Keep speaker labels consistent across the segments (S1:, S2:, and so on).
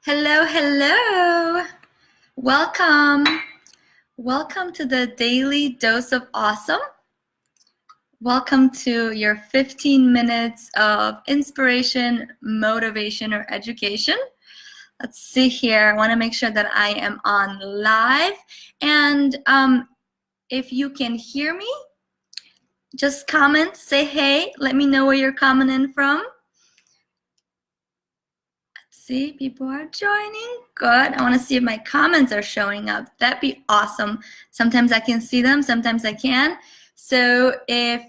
S1: Hello, hello. Welcome. Welcome to the Daily Dose of Awesome. Welcome to your 15 minutes of inspiration, motivation, or education. Let's see here. I want to make sure that I am on live. And if you can hear me, just comment, say hey, let me know where you're commenting from. See, people are joining. Good. I want to see if my comments are showing up. That'd be awesome. Sometimes I can see them, sometimes I can. So if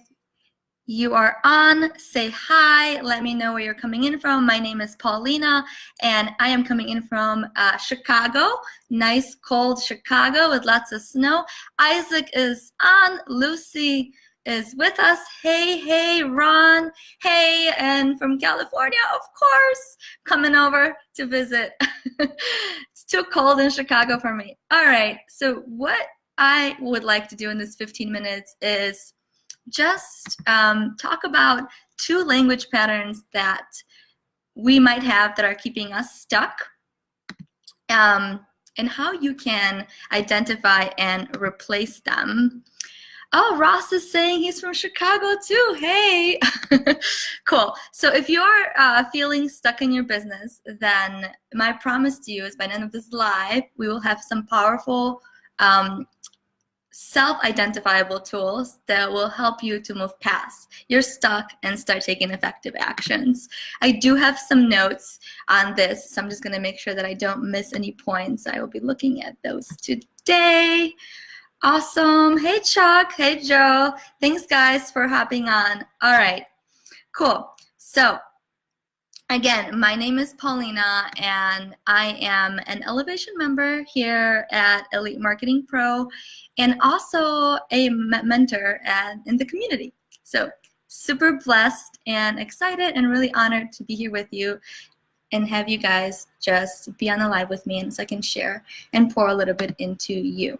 S1: you are on, say hi. Let me know where you're coming in from. My name is Paulina, and I am coming in from Chicago. Nice, cold Chicago with lots of snow. Isaac is on. Lucy is with us. Hey, Ron. Hey, and from California, of course, coming over to visit. It's too cold in Chicago for me. All right, so what I would like to do in this 15 minutes is just talk about two language patterns that we might have that are keeping us stuck, and how you can identify and replace them. Oh, Ross is saying he's from Chicago too. Hey, cool. So if you're feeling stuck in your business, then my promise to you is by the end of this live, we will have some powerful self-identifiable tools that will help you to move past you're stuck and start taking effective actions. I do have some notes on this, so I'm just going to make sure that I don't miss any points. I will be looking at those today. Awesome. Hey, Chuck. Hey, Joe. Thanks, guys, for hopping on. All right, cool. So again, my name is Paulina, and I am an Elevation member here at Elite Marketing Pro, and also a mentor in the community. So super blessed and excited and really honored to be here with you and have you guys just be on the live with me, and so I can share and pour a little bit into you.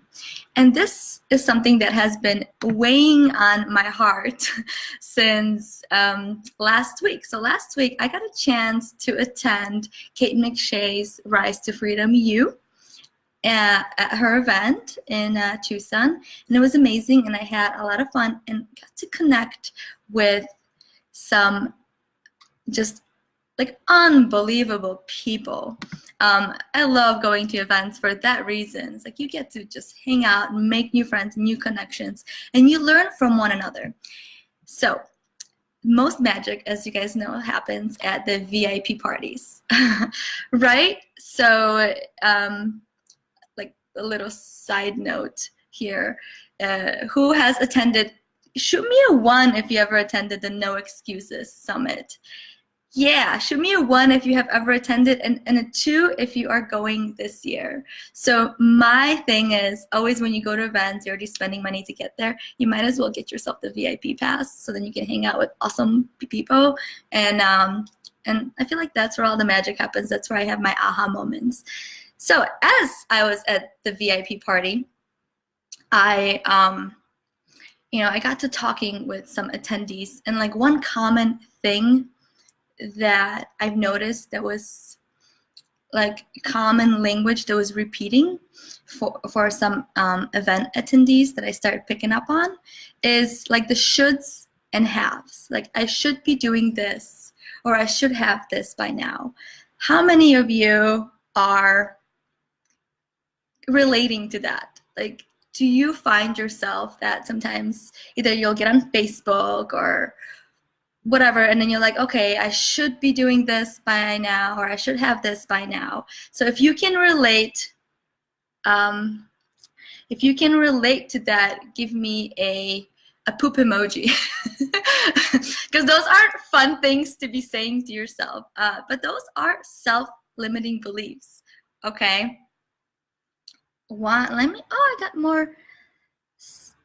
S1: And this is something that has been weighing on my heart since last week. So last week I got a chance to attend Kate McShay's Rise to Freedom U at her event in Tucson, and it was amazing, and I had a lot of fun and got to connect with some just like unbelievable people. I love going to events for that reason. It's like you get to just hang out and make new friends, new connections, and you learn from one another. So most magic, as you guys know, happens at the VIP parties, right? So like a little side note here, who has attended, shoot me a 1 if you ever attended the No Excuses Summit. Yeah, shoot me a 1 if you have ever attended, and a 2 if you are going this year. So my thing is, always when you go to events, you're already spending money to get there, you might as well get yourself the VIP pass so then you can hang out with awesome people. And I feel like that's where all the magic happens. That's where I have my aha moments. So as I was at the VIP party, I got to talking with some attendees, and like one common thing that I've noticed that was like common language that was repeating for some event attendees that I started picking up on is like the shoulds and haves. Like I should be doing this, or I should have this by now. How many of you are relating to that? Like, do you find yourself that sometimes either you'll get on Facebook or whatever, and then you're like, okay, I should be doing this by now, or I should have this by now. So if you can relate, to that, give me a poop emoji, because those aren't fun things to be saying to yourself, but those are self-limiting beliefs. Okay. I got more.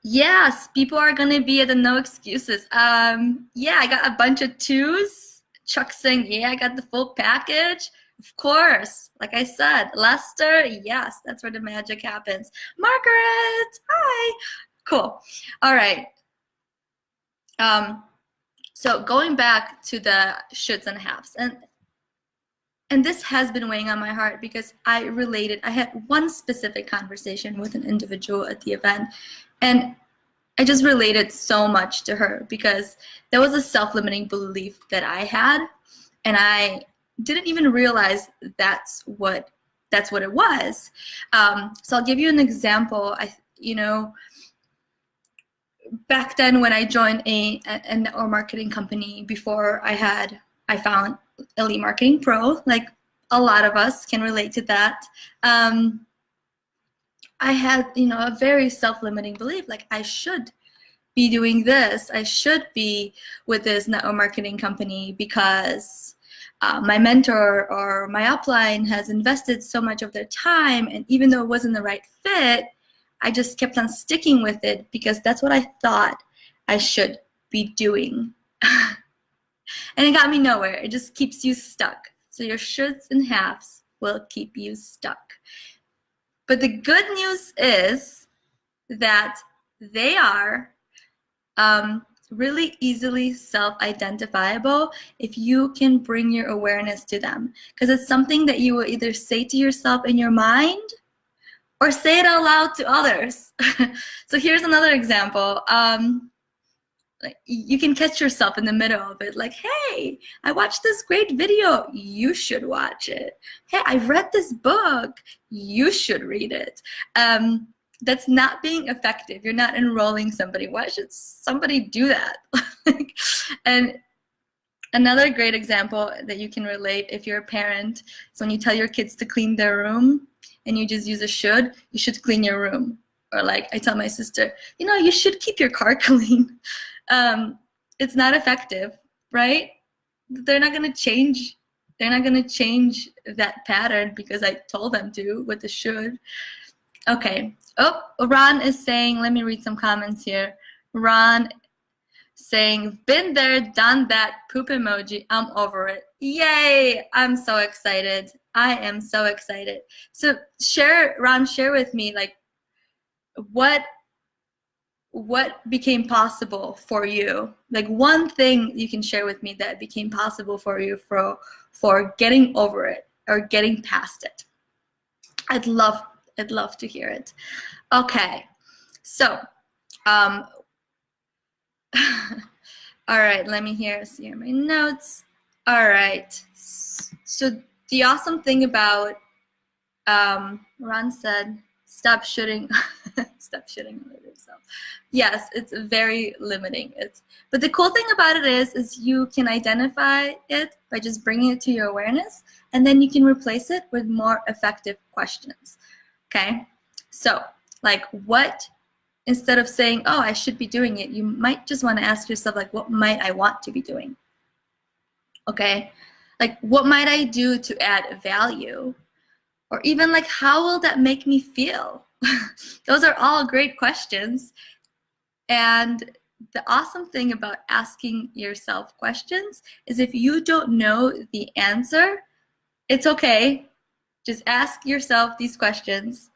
S1: Yes, people are gonna be at the No Excuses. Yeah, I got a bunch of 2s. Chuck saying, yeah, I got the full package. Of course, like I said, Lester, yes, that's where the magic happens. Margaret, hi. Cool. All right. So going back to the shoulds and haves, and And this has been weighing on my heart because I had one specific conversation with an individual at the event, and I just related so much to her because there was a self-limiting belief that I had, and I didn't even realize that's what it was. So I'll give you an example. Back then when I joined a network marketing company, before I found Elite Marketing Pro, like a lot of us can relate to that. I had, a very self-limiting belief, like I should be doing this. I should be with this network marketing company because my mentor or my upline has invested so much of their time, and even though it wasn't the right fit, I just kept on sticking with it because that's what I thought I should be doing. And it got me nowhere. It just keeps you stuck. So your shoulds and haves will keep you stuck. But the good news is that they are really easily self-identifiable if you can bring your awareness to them. Because it's something that you will either say to yourself in your mind or say it out loud to others. So here's another example. Like you can catch yourself in the middle of it, like, hey, I watched this great video, you should watch it. Hey, I read this book, you should read it. That's not being effective. You're not enrolling somebody. Why should somebody do that? And another great example that you can relate if you're a parent is when you tell your kids to clean their room and you just use a should, you should clean your room. Or like I tell my sister, you should keep your car clean. It's not effective, right? They're not going to change. They're not going to change that pattern because I told them to with the should. Okay. Oh, Ron is saying, let me read some comments here. Ron saying, been there, done that, poop emoji, I'm over it. Yay, I'm so excited. I am so excited. So Ron, share with me, like, what became possible for you? Like one thing you can share with me that became possible for you for getting over it or getting past it. I'd love to hear it. Okay, so all right, let me see here my notes. All right, so the awesome thing about Ron said, stop shooting stop shooting on yourself. Yes, it's very limiting. But the cool thing about it is you can identify it by just bringing it to your awareness, and then you can replace it with more effective questions. Okay, so like instead of saying, oh, I should be doing it, you might just want to ask yourself, like, what might I want to be doing? Okay, like what might I do to add value? Or even like, how will that make me feel? Those are all great questions. And the awesome thing about asking yourself questions is if you don't know the answer, it's okay. Just ask yourself these questions.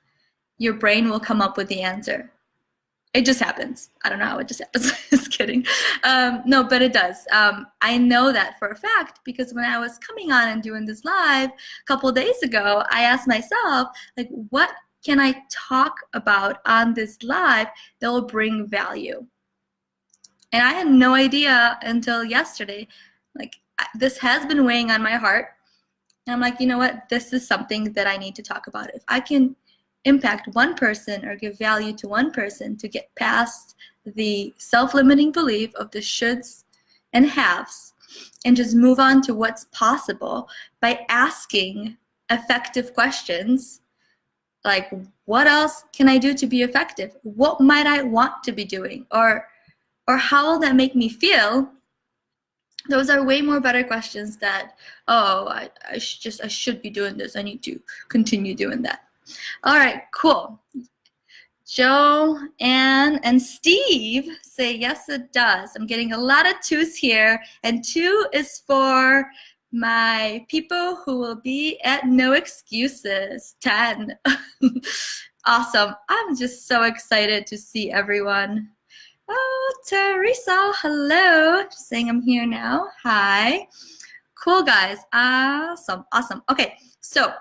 S1: Your brain will come up with the answer. It just happens. I don't know how it just happens. Just kidding. No, but it does. I know that for a fact because when I was coming on and doing this live a couple of days ago, I asked myself, like, what can I talk about on this live that will bring value? And I had no idea until yesterday. Like, this has been weighing on my heart. And I'm like, you know what? This is something that I need to talk about. If I can impact one person or give value to one person to get past the self-limiting belief of the shoulds and haves and just move on to what's possible by asking effective questions, like, what else can I do to be effective? What might I want to be doing? Or how will that make me feel? Those are way more better questions that, oh, I should be doing this. I need to continue doing that. All right, cool. Joe, Ann, and Steve say, yes, it does. I'm getting a lot of 2s here, and 2 is for my people who will be at No Excuses. 10. Awesome. I'm just so excited to see everyone. Oh, Teresa, hello. Saying I'm here now. Hi. Cool, guys. Awesome. Awesome. Okay, so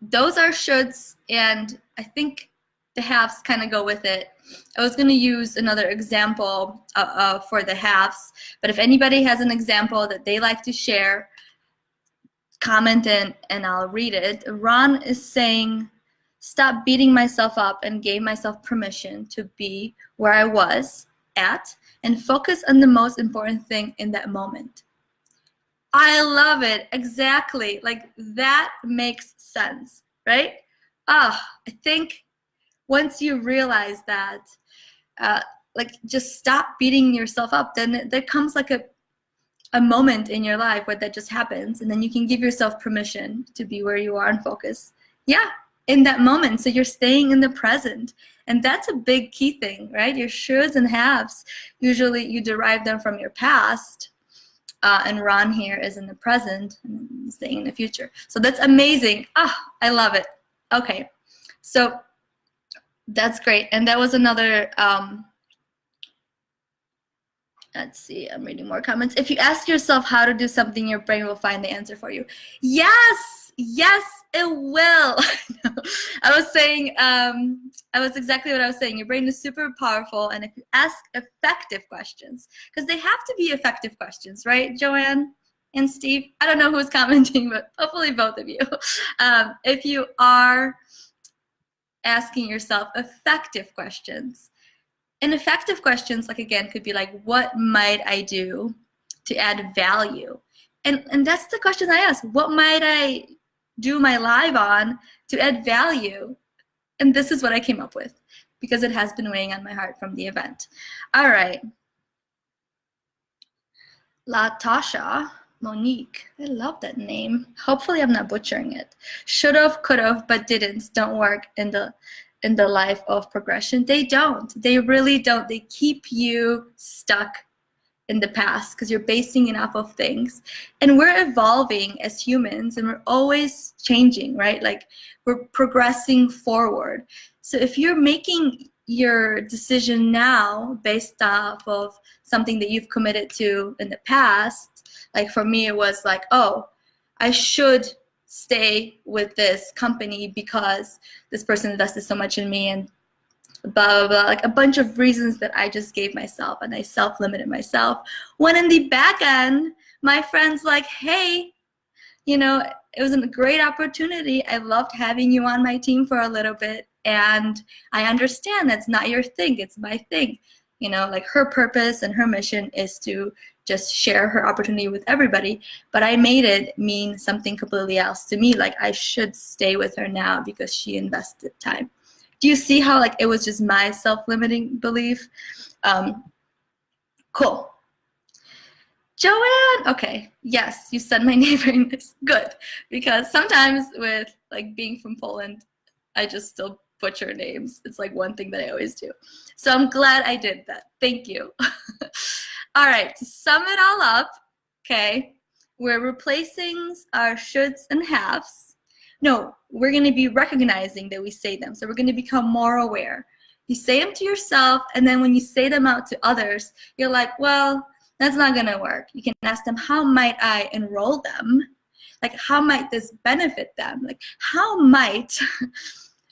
S1: those are shoulds, and I think the haves kind of go with it. I was going to use another example for the haves, but if anybody has an example that they like to share, comment in and I'll read it. Ron is saying, stop beating myself up and gave myself permission to be where I was at and focus on the most important thing in that moment. I love it. Exactly. Like, that makes sense, right? I think once you realize that, like, just stop beating yourself up, then there comes like a moment in your life where that just happens, and then you can give yourself permission to be where you are and focus. Yeah, in that moment. So you're staying in the present. And that's a big key thing, right? Your shoulds and haves, usually you derive them from your past. And Ron here is in the present and staying in the future. So that's amazing. I love it. Okay, so that's great. And that was another, let's see, I'm reading more comments. If you ask yourself how to do something, your brain will find the answer for you. Yes, yes, it will. I was saying, I was exactly what I was saying. Your brain is super powerful, and if you ask effective questions, because they have to be effective questions, right, Joanne and Steve? I don't know who's commenting, but hopefully both of you. If you are asking yourself effective questions, and effective questions, like, again, could be like, what might I do to add value? And that's the question I ask. What might I do my live on to add value? And this is what I came up with, because it has been weighing on my heart from the event. All right. Latasha Monique. I love that name. Hopefully I'm not butchering it. Should've, could've, but didn't don't work in the life of progression. They don't. They really don't. They keep you stuck in the past because you're basing it off of things. And we're evolving as humans, and we're always changing, right? Like, we're progressing forward. So if you're making your decision now based off of something that you've committed to in the past, like for me, it was like, oh, I should stay with this company because this person invested so much in me, and blah, blah, blah, like a bunch of reasons that I just gave myself, and I self-limited myself. When in the back end, my friend's like, hey, you know, it was a great opportunity. I loved having you on my team for a little bit, and I understand that's not your thing, it's my thing. You know, like, her purpose and her mission is to just share her opportunity with everybody, but I made it mean something completely else to me. Like, I should stay with her now because she invested time. Do you see how, like, it was just my self-limiting belief? Cool. Joanne, okay, yes, you said my name very nice. Good, because sometimes with, like, being from Poland, I just still butcher names. It's like one thing that I always do. So I'm glad I did that. Thank you. All right, to sum it all up, okay, we're replacing our shoulds and haves. No, we're going to be recognizing that we say them. So we're going to become more aware. You say them to yourself, and then when you say them out to others, you're like, well, that's not going to work. You can ask them, how might I enroll them? Like, how might this benefit them? Like,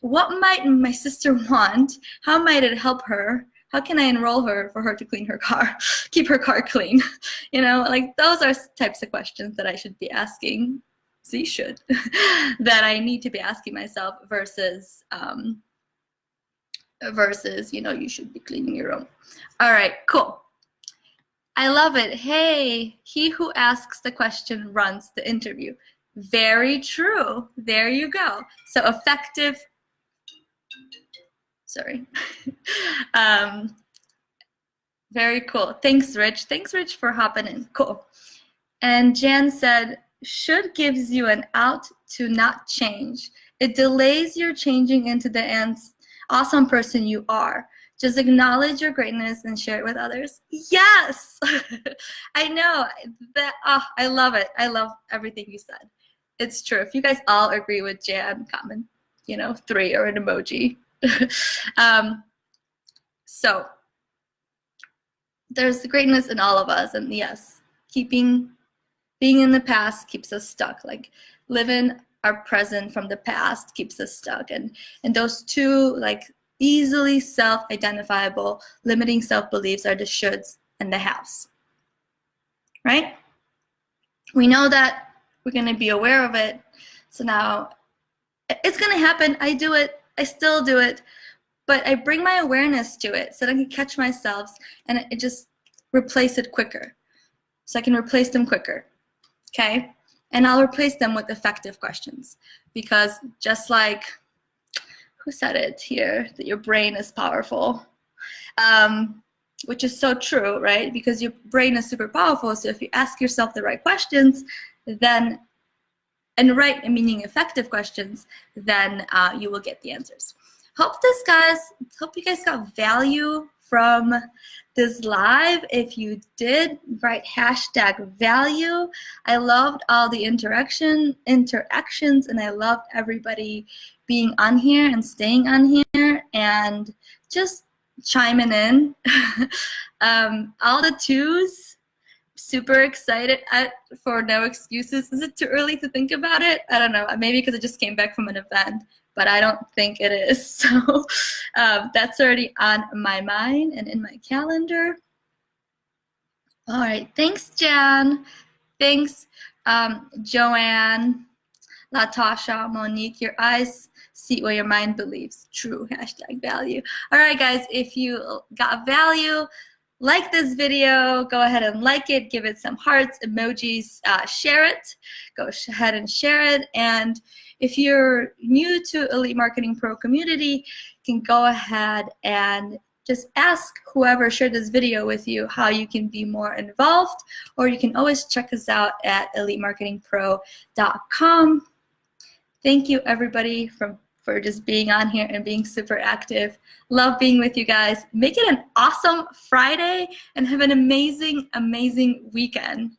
S1: what might my sister want? How might it help her? How can I enroll her for her to clean her car, keep her car clean? You know, like, those are types of questions that I should be asking. So you should, that I need to be asking myself versus, you know, you should be cleaning your room. All right, cool. I love it. Hey, he who asks the question runs the interview. Very true. There you go. So effective, sorry. Very cool. Thanks, Rich. Thanks, Rich, for hopping in. Cool. And Jan said, should gives you an out to not change. It delays your changing into the awesome person you are. Just acknowledge your greatness and share it with others. Yes! I know. I love it. I love everything you said. It's true. If you guys all agree with Jan, comment, you know, 3 or an emoji. So there's greatness in all of us, and yes, keeping being in the past keeps us stuck. Like living our present from the past keeps us stuck. And those two like easily self-identifiable limiting self-beliefs are the shoulds and the haves, right? We know that we're going to be aware of it. So now it's going to happen. I do it. I still do it. But I bring my awareness to it so that I can catch myself and it just replace it quicker. So I can replace them quicker. Okay? And I'll replace them with effective questions. Because just like, who said it here, that your brain is powerful? Which is so true, right? Because your brain is super powerful. So if you ask yourself the right questions, then, and right, meaning effective questions, then you will get the answers. Hope you guys got value from this live. If you did, write #value. I loved all the interactions, and I loved everybody being on here and staying on here and just chiming in. All the twos, super excited for No Excuses. Is it too early to think about it? I don't know. Maybe because I just came back from an event, but I don't think it is. So that's already on my mind and in my calendar. All right. Thanks, Jan. Thanks, Joanne, Latasha, Monique. Your eyes see what your mind believes. True. #value. All right, guys. If you got value, like this video, go ahead and like it, give it some hearts, emojis, share it. Go ahead and share it. And if you're new to Elite Marketing Pro community, you can go ahead and just ask whoever shared this video with you how you can be more involved, or you can always check us out at elitemarketingpro.com. Thank you, everybody, for just being on here and being super active. Love being with you guys. Make it an awesome Friday and have an amazing, amazing weekend.